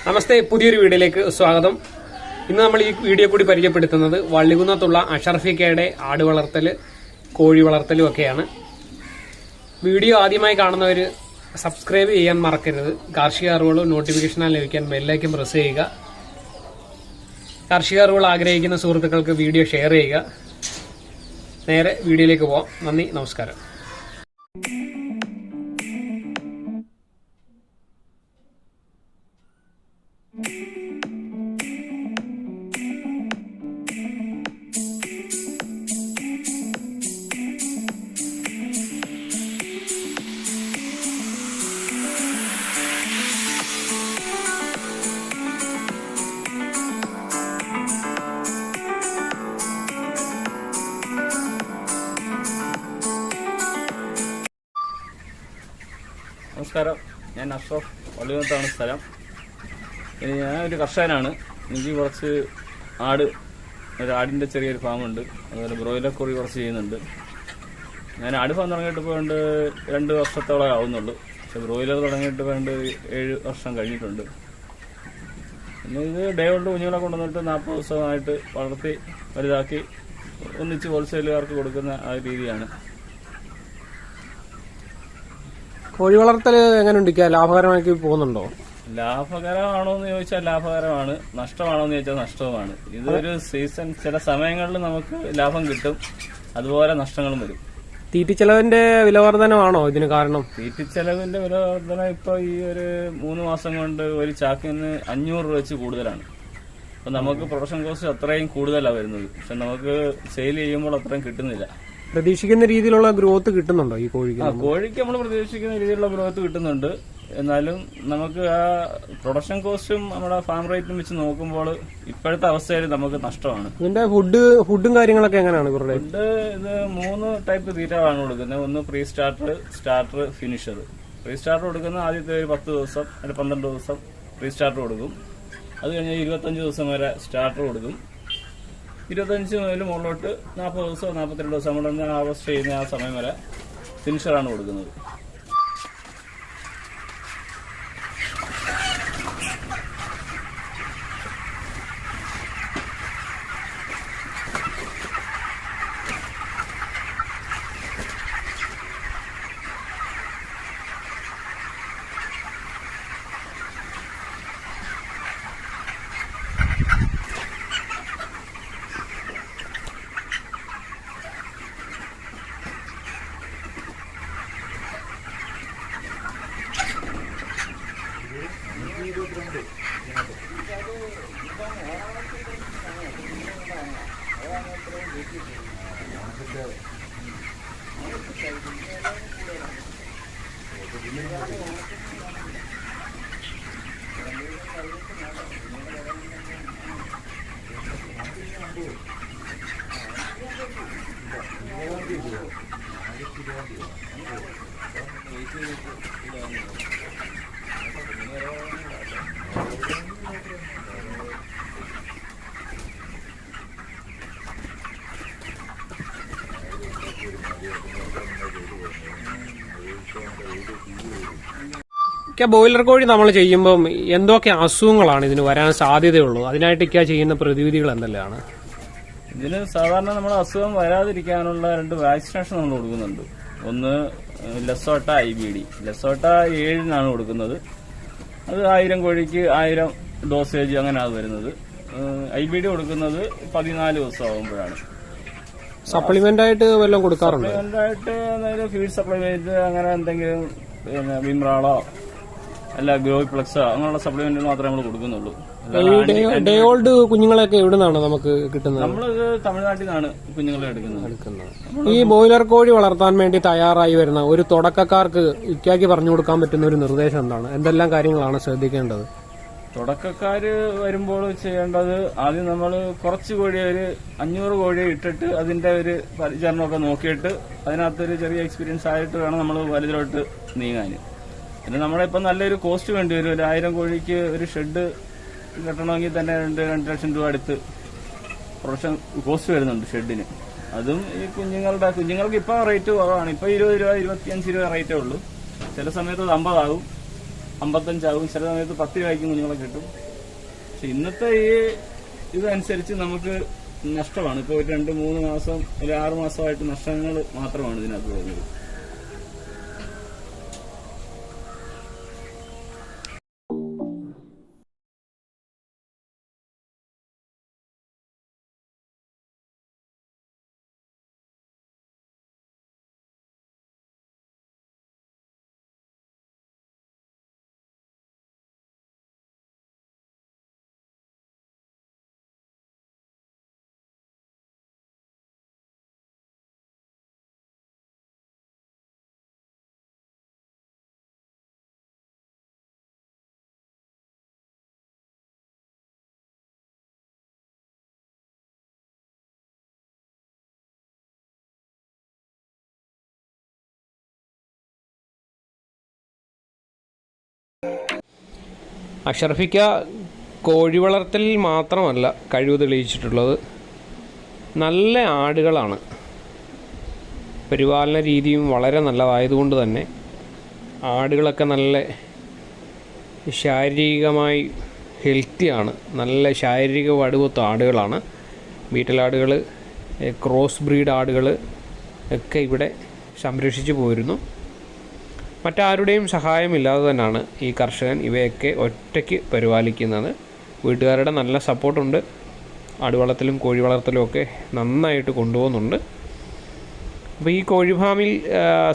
നമസ്തേ, പുതിയൊരു വീഡിയോയിലേക്ക് സ്വാഗതം. ഇന്ന് നമ്മൾ ഈ വീഡിയോ കൂടി പരിചയപ്പെടുത്തുന്നത് വള്ളികുന്നത്തുള്ള അഷറഫിക്കയുടെ ആട് വളർത്തൽ, കോഴി വളർത്തലും ഒക്കെയാണ്. വീഡിയോ ആദ്യമായി കാണുന്നവർ സബ്സ്ക്രൈബ് ചെയ്യാൻ മറക്കരുത്. കാർഷിക അറിവുകളും നോട്ടിഫിക്കേഷനായി ലഭിക്കാൻ ബെല്ലൈക്കൻ പ്രസ് ചെയ്യുക. കാർഷിക അറിവുകൾ ആഗ്രഹിക്കുന്ന സുഹൃത്തുക്കൾക്ക് വീഡിയോ ഷെയർ ചെയ്യുക. നേരെ വീഡിയോയിലേക്ക് പോവാം. നന്ദി, നമസ്കാരം. നമസ്കാരം, ഞാൻ അഷറഫ്, വള്ളികുന്നത്താണ് സ്ഥലം. ഞാനൊരു കർഷകനാണ്. എനിക്ക് കുറച്ച് ആടിൻ്റെ ചെറിയൊരു ഫാമുണ്ട്. അതുപോലെ ബ്രോയിലർ കോഴി കുറച്ച് ചെയ്യുന്നുണ്ട്. ഞാൻ ആട് ഫാം തുടങ്ങിയിട്ട് ഇപ്പോൾ 2 വർഷത്തോളം ആവുന്നുള്ളൂ. പക്ഷെ ബ്രോയിലർ തുടങ്ങിയിട്ട് ഇപ്പോൾ 7 വർഷം കഴിഞ്ഞിട്ടുണ്ട്. പിന്നെ ഇത് ഡേ കൊണ്ട് കുഞ്ഞുങ്ങളെ കൊണ്ടുവന്നിട്ട് 40 ദിവസമായിട്ട് വളർത്തി വലുതാക്കി ഒന്നിച്ച് ഹോൾസെയിലുകാർക്ക് കൊടുക്കുന്ന ആ രീതിയാണ്. കോഴി വളർത്തൽ എങ്ങനെയുണ്ട്? ലാഭകരമാക്കി പോകുന്നുണ്ടോ? ലാഭകരമാണോ എന്ന് ചോദിച്ചാൽ ലാഭകരമാണ്, നഷ്ടമാണോ എന്ന് ചോദിച്ചാൽ നഷ്ടവുമാണ്. ഇതൊരു സീസൺ, ചില സമയങ്ങളിൽ നമുക്ക് ലാഭം കിട്ടും, അതുപോലെ നഷ്ടങ്ങളും വരും. തീറ്റിച്ചെലവിന്റെ വിലവർധനമാണോ ഇതിന് കാരണം? തീറ്റിച്ചെലവിന്റെ വിലവർധന ഇപ്പൊ ഈ ഒരു 3 മാസം കൊണ്ട് ഒരു ചാക്കിന് 500 രൂപ വെച്ച് കൂടുതലാണ്. അപ്പൊ നമുക്ക് പ്രൊഡക്ഷൻ കോസ്റ്റ് അത്രയും കൂടുതലാണ് വരുന്നത്. പക്ഷെ നമുക്ക് സെയിൽ ചെയ്യുമ്പോൾ അത്രയും കിട്ടുന്നില്ല. പ്രതീക്ഷിക്കുന്ന രീതിയിലുള്ള ഗ്രോത്ത് കിട്ടുന്നുണ്ടോ ഈ കോഴിക്ക്? കോഴിക്ക് നമ്മൾ പ്രതീക്ഷിക്കുന്ന രീതിയിലുള്ള ഗ്രോത്ത് കിട്ടുന്നുണ്ട്. എന്നാലും നമുക്ക് ആ പ്രൊഡക്ഷൻ കോസ്റ്റും നമ്മുടെ ഫാം റേറ്റും വെച്ച് നോക്കുമ്പോൾ ഇപ്പോഴത്തെ അവസ്ഥയിൽ നമുക്ക് നഷ്ടമാണ്. ഇതിന്റെ ഫുഡും കാര്യങ്ങളൊക്കെ എങ്ങനെയാണ്? ഫുഡ് ഇത് 3 ടൈപ്പ് തീറ്റകളാണ് കൊടുക്കുന്നത്. ഒന്ന് pre starter, starter, finisher. Pre starter കൊടുക്കുന്ന ആദ്യത്തെ ഒരു 10 ദിവസം അല്ലെങ്കിൽ 12 ദിവസം പ്രീ സ്റ്റാർട്ടർ കൊടുക്കും. അത് കഴിഞ്ഞാൽ 25 ദിവസം വരെ സ്റ്റാർട്ടർ കൊടുക്കും. 25 മുതൽ മുകളിലോട്ട് 40 ദിവസം 42 ദിവസം നമ്മൾ ഹാർവസ്റ്റ് ചെയ്യുന്ന ആ സമയം വരെ ഫിനിഷറാണ് കൊടുക്കുന്നത്. ബോയിലർ കോഴി നമ്മൾ ചെയ്യുമ്പം എന്തൊക്കെ അസുഖങ്ങളാണ് ഇതിന് വരാൻ സാധ്യതയുള്ളൂ? അതിനായിട്ട് ചെയ്യുന്ന പ്രതിവിധികൾ എന്തെല്ലാമാണ്? ഇതിന് സാധാരണ നമ്മൾ അസുഖം വരാതിരിക്കാനുള്ള 2 വാക്സിനേഷൻ നമ്മൾ കൊടുക്കുന്നുണ്ട്. ഒന്ന് ലെസോട്ട, IBD. ലെസോട്ട 7-നാണ് കൊടുക്കുന്നത്. അത് 1000 കോഴിക്ക് 1000 ഡോസേജ് അങ്ങനെയാണ് വരുന്നത്. IBD കൊടുക്കുന്നത് 14 ദിവസം ആകുമ്പോഴാണ്. സപ്ലിമെന്റ് ആയിട്ട് വല്ലതും കൊടുക്കാറുണ്ട്? സപ്ലിമെന്റ് ആയിട്ട് അതായത് ഫീഡ് സപ്ലിമെന്റ് അങ്ങനെ എന്തെങ്കിലും, പിന്നെ വിമ്രാളോ അല്ല ഗ്രോയിപ്ലക്സോ അങ്ങനെയുള്ള സപ്ലിമെന്റുകൾ മാത്രമേ നമ്മൾ കൊടുക്കുന്നുള്ളൂ. ഡേ ഓൾഡ് കുഞ്ഞുങ്ങളൊക്കെ എവിടെ നിന്നാണ് നമുക്ക് കിട്ടുന്നത്? നമ്മളിത് തമിഴ്നാട്ടിൽ നിന്നാണ് കുഞ്ഞുങ്ങളെ എടുക്കുന്നത്. ഈ ബോയിലർ കോഴി വളർത്താൻ വേണ്ടി തയ്യാറായി വരുന്ന ഒരു തുടക്കക്കാർക്ക് ഇക്കാക്കി പറഞ്ഞു കൊടുക്കാൻ പറ്റുന്ന ഒരു നിർദ്ദേശം എന്താണ്? എന്തെല്ലാം കാര്യങ്ങളാണ് ശ്രദ്ധിക്കേണ്ടത്? തുടക്കക്കാര് വരുമ്പോൾ ചെയ്യേണ്ടത്, ആദ്യം നമ്മൾ കുറച്ച് കോഴി, ഒരു 500 കോഴിയെ ഇട്ടിട്ട് അതിന്റെ ഒരു പരിചരണമൊക്കെ നോക്കിയിട്ട് അതിനകത്തൊരു ചെറിയ എക്സ്പീരിയൻസ് ആയിട്ട് വേണം നമ്മൾ വലുതിലോട്ട് നീങ്ങാൻ. പിന്നെ നമ്മളിപ്പോൾ നല്ലൊരു കോസ്റ്റ് വേണ്ടി വരും. ഒരു 1000 കോഴിക്ക് ഒരു ഷെഡ് കെട്ടണമെങ്കിൽ തന്നെ 2 ലക്ഷം രൂപ അടുത്ത് പ്രൊഡക്ഷൻ കോസ്റ്റ് വരുന്നുണ്ട് ഷെഡിന്. അതും ഈ കുഞ്ഞുങ്ങൾക്ക് ഇപ്പൊ റേറ്റ് കുറവാണ്. ഇപ്പൊ 20 രൂപ 25 രൂപ റേറ്റേ ഉള്ളൂ. ചില സമയത്ത് അത് 50 ആകും, 55 ആകും, ചില സമയത്ത് 10 രൂപയ്ക്ക് കുഞ്ഞുങ്ങളെ കിട്ടും. പക്ഷെ ഇന്നത്തെ ഈ ഇതനുസരിച്ച് നമുക്ക് നഷ്ടമാണ്. ഇപ്പോൾ 2-3 മാസം അല്ലെങ്കിൽ 6 മാസമായിട്ട് നഷ്ടങ്ങൾ മാത്രമാണ് ഇതിനകത്ത് വരുന്നത്. അഷറഫിക്ക കോഴി വളർത്തലിൽ മാത്രമല്ല കഴിവ് തെളിയിച്ചിട്ടുള്ളത്, നല്ല ആടുകളാണ്. പരിപാലന രീതിയും വളരെ നല്ലതായതുകൊണ്ട് തന്നെ ആടുകളൊക്കെ നല്ല ശാരീരികമായി ഹെൽത്തിയാണ്. നല്ല ശാരീരിക വടുവത്ത ആടുകളാണ്. വീട്ടിലാടുകൾ, ക്രോസ് ബ്രീഡ് ആടുകൾ ഒക്കെ ഇവിടെ സംരക്ഷിച്ചു പോയിരുന്നു. മറ്റാരുടെയും സഹായമില്ലാതെ തന്നെയാണ് ഈ കർഷകൻ ഇവയൊക്കെ ഒറ്റയ്ക്ക് പരിപാലിക്കുന്നത്. വീട്ടുകാരുടെ നല്ല സപ്പോർട്ടുണ്ട്. ആടുവളർത്തലും കോഴി വളർത്തലും ഒക്കെ നന്നായിട്ട് കൊണ്ടുപോകുന്നുണ്ട്. അപ്പോൾ ഈ കോഴി ഫാമിൽ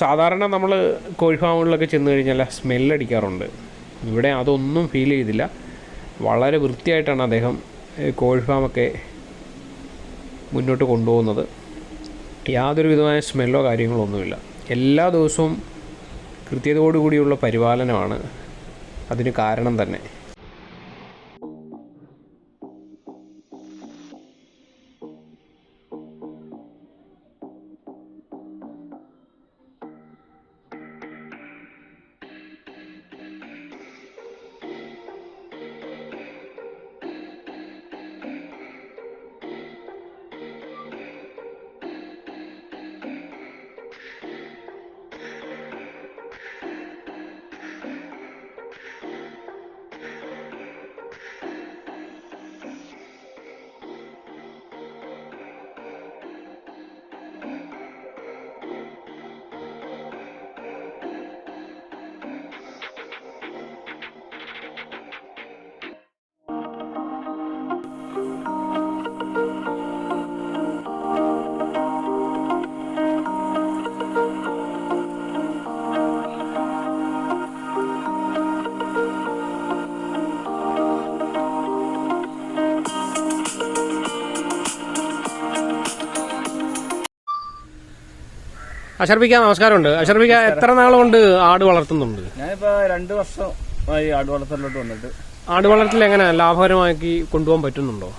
സാധാരണ നമ്മൾ കോഴി ഫാമുകളിലൊക്കെ ചെന്ന് കഴിഞ്ഞാൽ സ്മെല്ലടിക്കാറുണ്ട്. ഇവിടെ അതൊന്നും ഫീൽ ചെയ്തില്ല. വളരെ വൃത്തിയായിട്ടാണ് അദ്ദേഹം കോഴി ഫാമൊക്കെ മുന്നോട്ട് കൊണ്ടുപോകുന്നത്. യാതൊരു വിധമായ സ്മെല്ലോ കാര്യങ്ങളോ ഒന്നുമില്ല. എല്ലാ ദിവസവും കൃത്യതയോടുകൂടിയുള്ള പരിപാലനമാണ് അതിന് കാരണം തന്നെ. അഷറഫിക്ക നമസ്കാരമുണ്ട്. അഷറഫിക്ക എത്ര നാൾ കൊണ്ട് ആട് വളർത്തുന്നുണ്ട്? ഞാനിപ്പോ 2 വർഷമായി ആട് വളർത്തലിലോട്ട് വന്നിട്ട്. ആട് വളർത്തൽ എങ്ങനെ ലാഭകരമാക്കി കൊണ്ടുപോകാൻ പറ്റുന്നുണ്ടോ?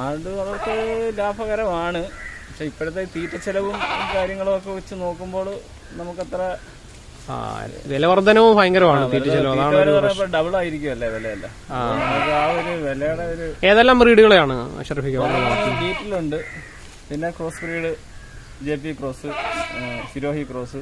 ആട് വളർത്തൽ ലാഭകരമാണ്. പക്ഷെ ഇപ്പോഴത്തെ തീറ്റ ചെലവും കാര്യങ്ങളും ഒക്കെ വെച്ച് നോക്കുമ്പോൾ നമുക്കത്ര വിലവർദ്ധനവും ഭയങ്കരമാണ്. തീറ്റ ചെലവ് ഡബിൾ ആയിരിക്കുമല്ലേ വിലയല്ല. ആ ഒരു വിലയുടെ ഒരു ഏതെല്ലാം ബ്രീഡുകളെയാണ് അഷറഫിക്ക? ബീറ്റിലുണ്ട്, പിന്നെ cross breed, JP cross, Sirohi cross.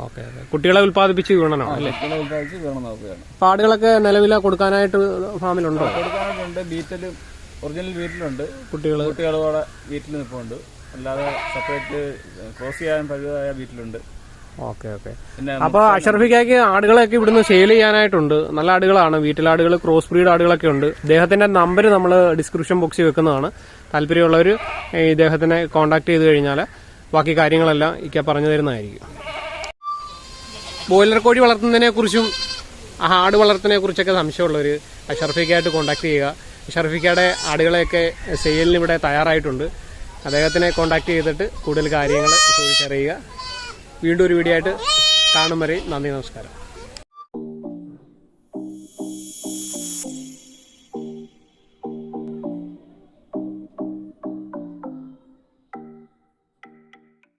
Okay. കുട്ടികളെ ഉൽപ്പാദിപ്പിച്ച് വീണനോ? കുട്ടികളെ ഉൽപ്പാദിപ്പിച്ച് വീണം നോക്കുകയാണ്. ആടുകളൊക്കെ നിലവില കൊടുക്കാനായിട്ട് ഫാമിലുണ്ടോ? കൊടുക്കാനായിട്ടുണ്ട്. ബീറ്റിലും ഒറിജിനൽ ബീറ്റിലുണ്ട്. കുട്ടികളോടെ വീട്ടിൽ നിൽപ്പുണ്ട്. അല്ലാതെ സെപ്പറേറ്റ് ക്രോസ് ചെയ്യാൻ പഴുതായ ബീറ്റിലുണ്ട്. Okay okay. അപ്പൊ അഷറഫിക്കയ്ക്ക് ആടുകളൊക്കെ ഇവിടുന്ന് സെയിൽ ചെയ്യാനായിട്ടുണ്ട്. നല്ല ആടുകളാണ്. വീട്ടിലാടുകൾ, ക്രോസ് ബ്രീഡ് ആടുകളൊക്കെ ഉണ്ട്. ഇദ്ദേഹത്തിന്റെ നമ്പർ നമ്മൾ ഡിസ്ക്രിപ്ഷൻ ബോക്സിൽ വെക്കുന്നതാണ്. താല്പര്യമുള്ളവർ ഇദ്ദേഹത്തിനെ കോൺടാക്ട് ചെയ്ത് കഴിഞ്ഞാൽ ബാക്കി കാര്യങ്ങളെല്ലാം ഇക്ക പറഞ്ഞു തരുന്നതായിരിക്കും. ബോയിലർ കോഴി വളർത്തുന്നതിനെ കുറിച്ചും ആട് വളർത്തുന്നതിനെ കുറിച്ചൊക്കെ സംശയമുള്ളവർ അഷറഫിക്കയായിട്ട് കോൺടാക്ട് ചെയ്യുക. അഷറഫിക്കയുടെ ആടുകളെയൊക്കെ സെയിലിന് ഇവിടെ തയ്യാറായിട്ടുണ്ട്. അദ്ദേഹത്തിനെ കോൺടാക്ട് ചെയ്തിട്ട് കൂടുതൽ കാര്യങ്ങൾ ചോദിച്ചറിയുക. വീണ്ടും ഒരു വീഡിയോ ആയിട്ട് കാണും വരെ നന്ദി, നമസ്കാരം.